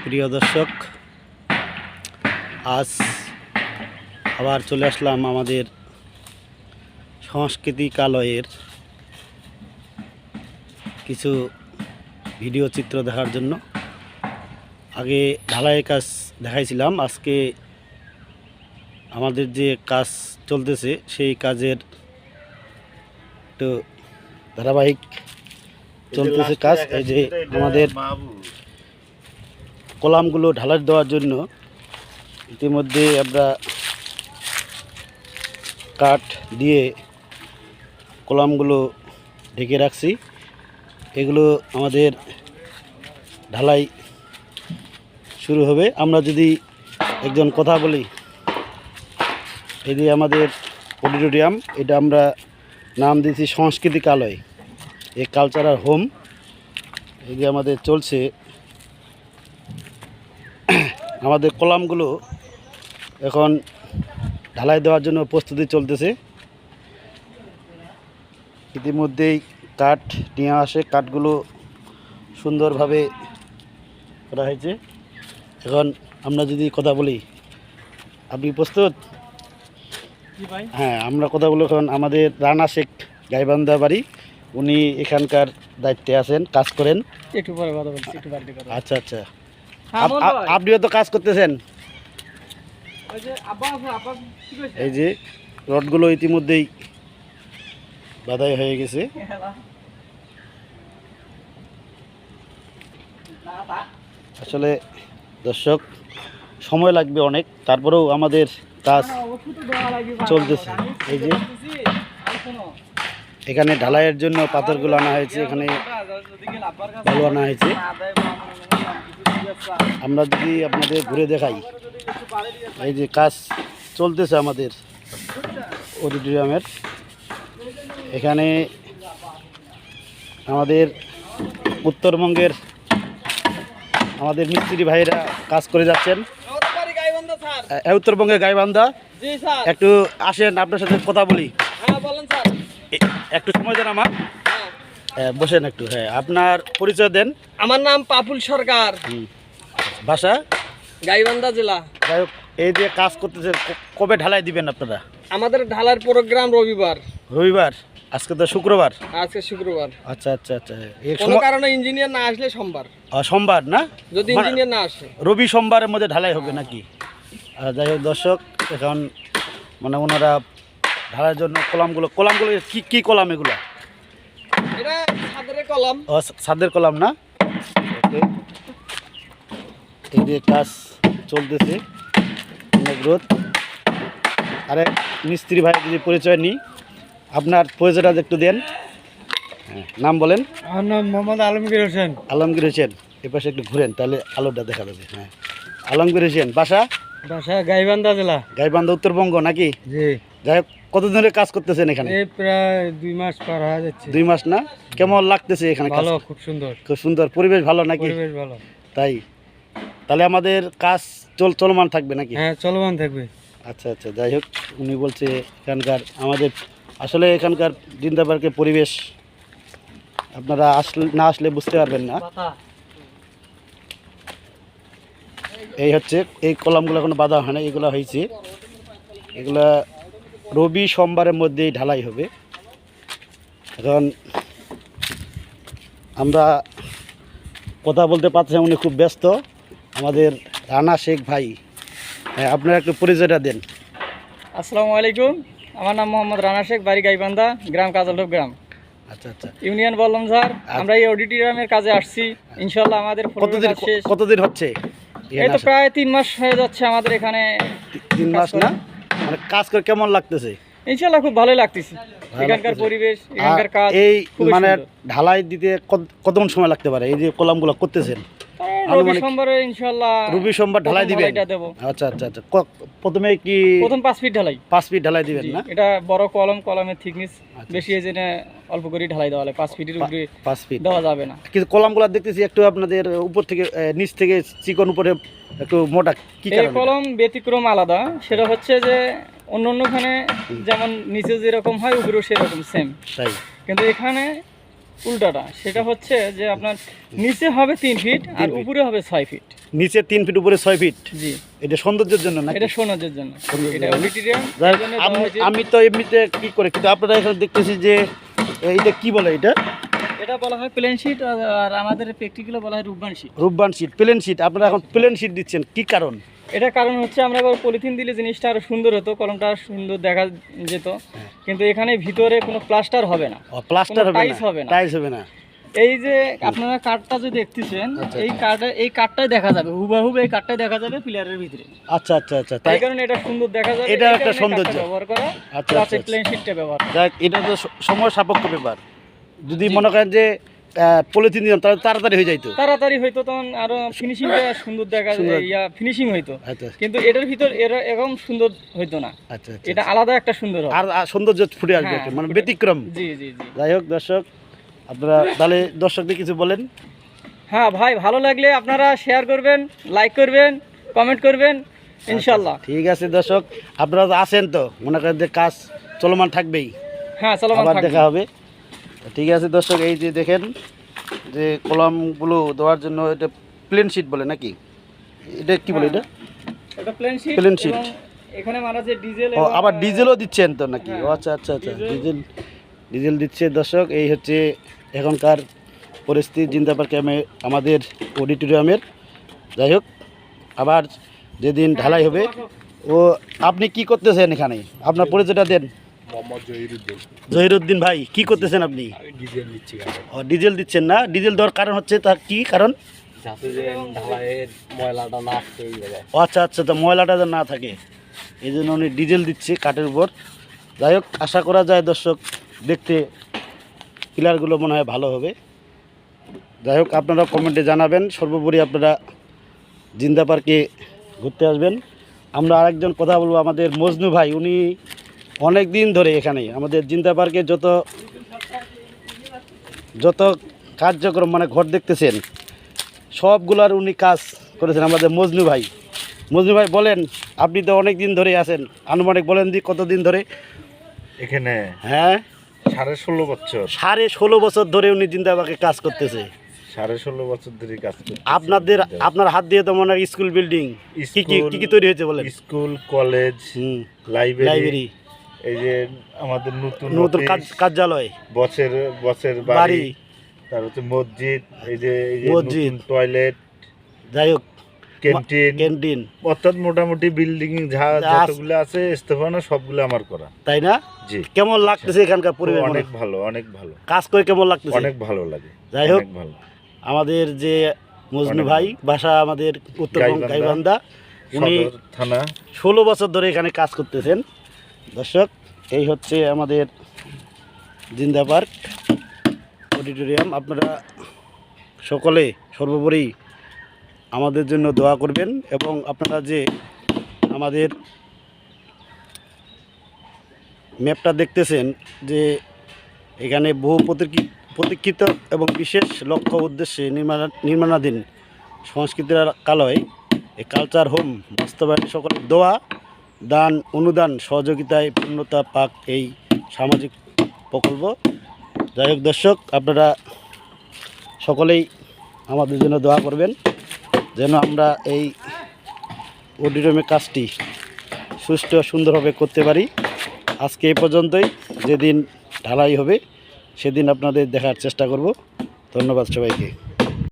প্রিয় দর্শক, আজ আবার চলে আসলাম আমাদের সংস্কৃতিকালয়ের কিছু ভিডিও চিত্র দেখার জন্য। আগে ঢালাইয়ের কাজ দেখাইছিলাম, আজকে আমাদের যে কাজ চলতেছে সেই কাজের একটু ধারাবাহিক চলতেছে কাজ। এই যে আমাদের কলামগুলো ঢালাই দেওয়ার জন্য ইতিমধ্যে আমরা কাঠ দিয়ে কলামগুলো ঢেকে রাখছি। এগুলো আমাদের ঢালাই শুরু হবে। আমরা যদি একজন কথা বলি, এই যে আমাদের অডিটোরিয়াম, এটা আমরা নাম দিয়েছি সংস্কৃতিকালয়, এই কালচারাল হোম। এই যে আমাদের চলছে, আমাদের কলামগুলো এখন ঢালাই দেওয়ার জন্য প্রস্তুতি চলতেছে। ইতিমধ্যেই কাঠ নিয়ে আসে, কাঠগুলো সুন্দরভাবে করা হয়েছে। এখন আমরা যদি কথা বলি, আপনি প্রস্তুত? হ্যাঁ, আমরা কথা বলি। এখন আমাদের রানা শেখ গাইবান্ধা বাড়ি, উনি এখানকার দায়িত্বে আছেন, কাজ করেন। একটু পরে কথা বলছি, একটু বাড়তি কথা। আচ্ছা আচ্ছা, আপনিও তো কাজ করতেছেন। এই যে রডগুলো ইতিমধ্যেই বাধাই হয়ে গেছে। আসলে দর্শক, সময় লাগবে অনেক, তারপরেও আমাদের কাজ চলতেছে। এই যে এখানে ঢালাইয়ের জন্য পাথরগুলো আনা হয়েছে, এখানে বালু আনা হয়েছে। আমরা যদি আপনাদের ঘুরে দেখাই, এই যে কাজ চলতেছে আমাদের অডিটোরিয়ামের। এখানে আমাদের উত্তরবঙ্গের আমাদের মিস্ত্রি ভাইরা কাজ করে যাচ্ছেন। উত্তরবঙ্গের গাইবান্ধা। একটু আসেন, আপনার সাথে কথা বলি। একটু সময় দেন আমার। বসেন একটু। হ্যাঁ, আপনার পরিচয় দেন। আমার নাম পাপুল সরকার, ভাষা গাইবান্ধা জেলা। যাই হোক, এই যে কাজ করতেছে, কবে ঢালাই দিবেন আপনারা? আমাদের ঢালার প্রোগ্রাম রবিবার। রবিবার? আজকে তো শুক্রবার। আজকে শুক্রবার। আচ্ছা আচ্ছা আচ্ছা, কোনো কারণে ইঞ্জিনিয়ার না আসলে সোমবার। সোমবার না? যদি ইঞ্জিনিয়ার না আসে রবি সোমবারের মধ্যে ঢালাই হবে নাকি? যাই হোক দর্শক, এখন মানে ওনারা ঢালাইয়ের জন্য কলামগুলো কি কি কলাম এগুলো? এটা ছাদের কলাম। ও, ছাদের কলাম না? ওকে, এই যে কাজ চলতেছে অনেক রোদ। আরে মিস্ত্রি ভাই, যদি পরিচয় নিই, আপনার পরিচয়টা একটু দেন। হ্যাঁ, নাম বলেন। আমার নাম মোহাম্মদ আলমগীর হোসেন। আলমগীর হোসেন, এ পাশে একটু ঘুরেন, তাহলে আলোটা দেখা যাবে। হ্যাঁ, আলমগীর হোসেন, বাসা গাইবান্ধা জেলা। গাইবান্ধা, উত্তরবঙ্গ নাকি? জি। যাই হোক, কতদিনের কাজ করতেছেন এখানে? এই প্রায় 2 মাস পার হয়ে যাচ্ছে। 2 মাস না? কেমন লাগতেছে এখানে? ভালো, খুব সুন্দর। খুব সুন্দর পরিবেশ, ভালো নাকি? পরিবেশ ভালো। তাই তাহলে আমাদের কাজ চলমান থাকবে নাকি? হ্যাঁ, চলমান থাকবে। আচ্ছা আচ্ছা, যাই হোক, উনি বলছে এখানকার আমাদের আসলে এখানকার জিন্দা পার্কের পরিবেশ আপনারা না আসলে বুঝতে পারবেন না। এই হচ্ছে, এই কলামগুলো এখনো বাঁধা হয় না, এগুলো হয়েছে। এগুলা রবি সোমবারের মধ্যেই ঢালাই হবে। এখন আমরা কথা বলতে পারছি না, উনি খুব ব্যস্ত, আমাদের রানা শেখ ভাই। হ্যাঁ, আপনারা একটু পরিচয়টা দেন। আসসালামু আলাইকুম, আমার নাম মোহাম্মদ রানা শেখ, বাড়ি গাইবান্ধা, গ্রাম কাজলডোব গ্রাম। আচ্ছা আচ্ছা, ইউনিয়ন বললাম স্যার। আমরা এই অডিটোরিয়ামের কাজে আসছি, ইনশাল্লাহ আমাদের কতদিন হচ্ছে? এই তো প্রায় 3 মাস হয়ে যাচ্ছে আমাদের এখানে। 3 মাস না? মানে কাজ করে কেমন লাগতেছে? ইনশাল্লাহ খুব ভালোই লাগতেছে। এখানকার পরিবেশ, এখানকার কাজ এই মানে ঢালাই দিতে কতক্ষণ সময় লাগতে পারে? এই যে কলামগুলো করতেছেন, রবি সোমবারে ইনশাল্লাহ রবি সোমবার ঢালাই দিবেন? আচ্ছা আচ্ছা আচ্ছা, প্রথম 5 ফিট ঢালাই। 5 ফিট ঢালাই দিবেন না? এটা বড় কলামের থিকনেস বেশি, এই জন্য অল্প করে ঢালাই দেওয়া হয়। 5 ফিটের উপরে 5 ফিট দেওয়া যাবে না। কিন্তু কলামগুলো দেখতেছি একটু আপনাদের উপর থেকে নিচ থেকে চিকন, উপরে একটু মোটা। কি কারণে? এই কলম ব্যতিক্রম আলাদা, সেটা হচ্ছে যে অন্যখানে যেমন নিচে যেরকম হয় উপরেও সেরকম সেম, তাই। কিন্তু এখানে উল্টাটা, সেটা হচ্ছে যে আপনার নিচে হবে 3 ফিট আর feet। উপরে হবে 6 ফিট। নিচে 3 ফিট উপরে 6 ফিট। জি, এটা সৌন্দর্যের জন্য না? এটা সৌন্দর্যের জন্য, এটা অডিটোরিয়াম। যাই হোক, আমি তো এমনিতে কি করে, কিন্তু আপনারা এখানে দেখতেছি যে এইটা কি বলে, এটা বলা হয় প্লেন শিট, আর আমাদের প্র্যাকটিক্যালে বলা হয় রূপবান শিট। রূপবান শীট, প্লেন শীট। আপনারা এখন প্লেন শীট দিচ্ছেন, কি কারণ? এটা কারণ হচ্ছে আমরা এবার পলিথিন দিলে জিনিসটা আরো সুন্দর হতো, কলমটা সুন্দর দেখা যেত, কিন্তু এখানে ভিতরে কোনো প্লাস্টার হবে না, প্লাস্টার হবে টাইলস না, হবে না। টাইলস হবে না। এই যে আপনারা কাঠটা যে দেখতেছেন, আচ্ছা, এই কাঠটাই দেখা যাবে হুবাহুব, এই কাঠটাই দেখা যাবে পিলারের ভিতরে। আচ্ছা আচ্ছা আচ্ছা, তাই কারণে এটা সুন্দর দেখা যাবে, এটা এই একটা কারণে সৌন্দর্য কাঠটা ব্যবহার করা, আচ্ছা প্লাস আচ্ছা এই প্লেন শিটটা ব্যবহার করা। যাক, এটা তো সময় সাপেক্ষ ব্যাপার। যদি জি। মনে করেন যে পলিথিন দিলাম তাহলে তাড়াতাড়ি হয়ে যাইতো। তাড়াতাড়ি হয়তো, তখন আরো ফিনিশিংটা সুন্দর দেখা সুন্দর। ফিনিশিং হইতো, আচ্ছা কিন্তু এটার ভিতর এরকম সুন্দর হইতো না। আচ্ছা আচ্ছা, এটা আলাদা একটা সুন্দর হবে। আর সৌন্দর্য ফুটে আসবে হ্যাঁ, একটু, মানে ফুটে- ব্যতিক্রম। জি জি জি। যাই হোক দর্শক, আপনারা তাহলে দর্শকদের কিছু বলেন। হ্যাঁ ভাই, ভালো লাগলে আপনারা শেয়ার করবেন, লাইক করবেন, কমেন্ট করবেন, ইনশাল্লাহ। ঠিক আছে দর্শক, আপনারা তো আছেন, তো মনে করেন যে কাজ চলমান থাকবেই, হ্যাঁ, চলো আবার দেখা হবে। ঠিক আছে দর্শক, এই যে দেখেন যে কলামগুলো দেওয়ার জন্য এটা প্লেন শিট বলে নাকি? এটা কি বলে এটা? এটা প্লেন শিট। Plain sheet। এখানে মারা যে ডিজেল, ও, আবার ডিজেলও দিচ্ছেন তো নাকি? ও হ্যাঁ, আচ্ছা আচ্ছা আচ্ছা, ডিজেল। ডিজেল দিচ্ছে দর্শক। এই হচ্ছে এখনকার পরিস্থিতি জিন্দাপার আমাদের অডিটোরিয়ামের। যাই হোক, আবার যেদিন ঢালাই হবে। ও, আপনি কি করতেছেন এখানে? আপনার পরিচয়টা দেন। মোহাম্মদ জহিরুদ্দিন। জহিরুদ্দিন ভাই, কি করতেছেন আপনি? আমি ডিজেল দিচ্ছি গাড়ি। ও, ডিজেল দিচ্ছেন না? ডিজেল দেওয়ার কারণ হচ্ছে, তার কি কারণ? যাতে যে ঢালাইয়ের ময়লাটা না আসে এই জায়গায়। ও আচ্ছা আচ্ছা, তো ময়লাটা যেন না থাকে, এই জন্য উনি ডিজেল দিচ্ছে কাঠের উপর। যাই হোক, আশা করা যায় দর্শক, দেখতে পিলারগুলো মনে হয় ভালো হবে। যাই হোক, আপনারা কমেন্টে জানাবেন। সর্বোপরি আপনারা জিন্দা পার্কে ঘুরতে আসবেন। আমরা আরেকজন কথা বলবো, আমাদের মজনু ভাই। উনি অনেক দিন ধরে এখানে আমাদের জিন্দা পার্কে যত কার্যক্রম, মানে ঘর দেখতেছেন, সবগুলার উনি কাজ করেছেন, আমাদের মজনু ভাই। মজনু ভাই বলেন, আপনি তো অনেক দিন ধরে আছেন, আনুমানিক বলেন দি কতদিন ধরে? এখানে হ্যাঁ, 16.5 বছর। 16.5 বছর ধরে উনি জিন্দাবাগে কাজ করতেছে। 16.5 বছর ধরে কাজ করছি। আপনার হাত দিয়ে তো মনে হয় স্কুল বিল্ডিং কি কি তৈরি হয়েছে বলেন? স্কুল, কলেজ, লাইব্রেরি, লাইব্রেরি, এই যে আমাদের নতুন নতুন অফিস, কার্যালয়, বসের বাড়ি, তার হচ্ছে মসজিদ, এই যে মসজিদ, নতুন টয়লেট, যাই হোক, ক্যান্টিন, অর্থাৎ মোটামুটি বিল্ডিং যতগুলো আছে স্থাপনা সবগুলো আমার করা। তাই না? জি। কেমন লাগতেছে এখানকার পরিবেশ? অনেক ভালো, অনেক ভালো কাজ করে কেমন লাগতেছে? অনেক ভালো লাগে। যাই হোক, অনেক ভালো। আমাদের যে মজনু অনেক ভাই, বাসা আমাদের উত্তরবঙ্গ গাইবান্ধা, উনি সদর থানা, 16 বছর ধরে এখানে কাজ করতেছেন। দর্শক, এই হচ্ছে আমাদের জিন্দা পার্ক অডিটোরিয়াম। আপনারা সকলে সর্বোপরি আমাদের জন্য দোয়া করবেন, এবং আপনারা যে আমাদের ম্যাপটা দেখতেছেন, যে এখানে বহু প্রতীক্ষিত এবং বিশেষ লক্ষ্য উদ্দেশ্যে নির্মাণাধীন সংস্কৃতিকালয়, এই কালচার হোম বাস্তবায়নে সকলের দোয়া, দান, অনুদান, সহযোগিতায় পূর্ণতা পাক এই সামাজিক প্রকল্প। যাই হোক দর্শক, আপনারা সকলেই আমাদের জন্য দোয়া করবেন, যেন আমরা এই অডিটোরিয়ামের কাজটি সুষ্ঠু সুন্দরভাবে করতে পারি। আজকে এই পর্যন্তই। যেদিন ঢালাই হবে সেদিন আপনাদের দেখার চেষ্টা করব। ধন্যবাদ সবাইকে।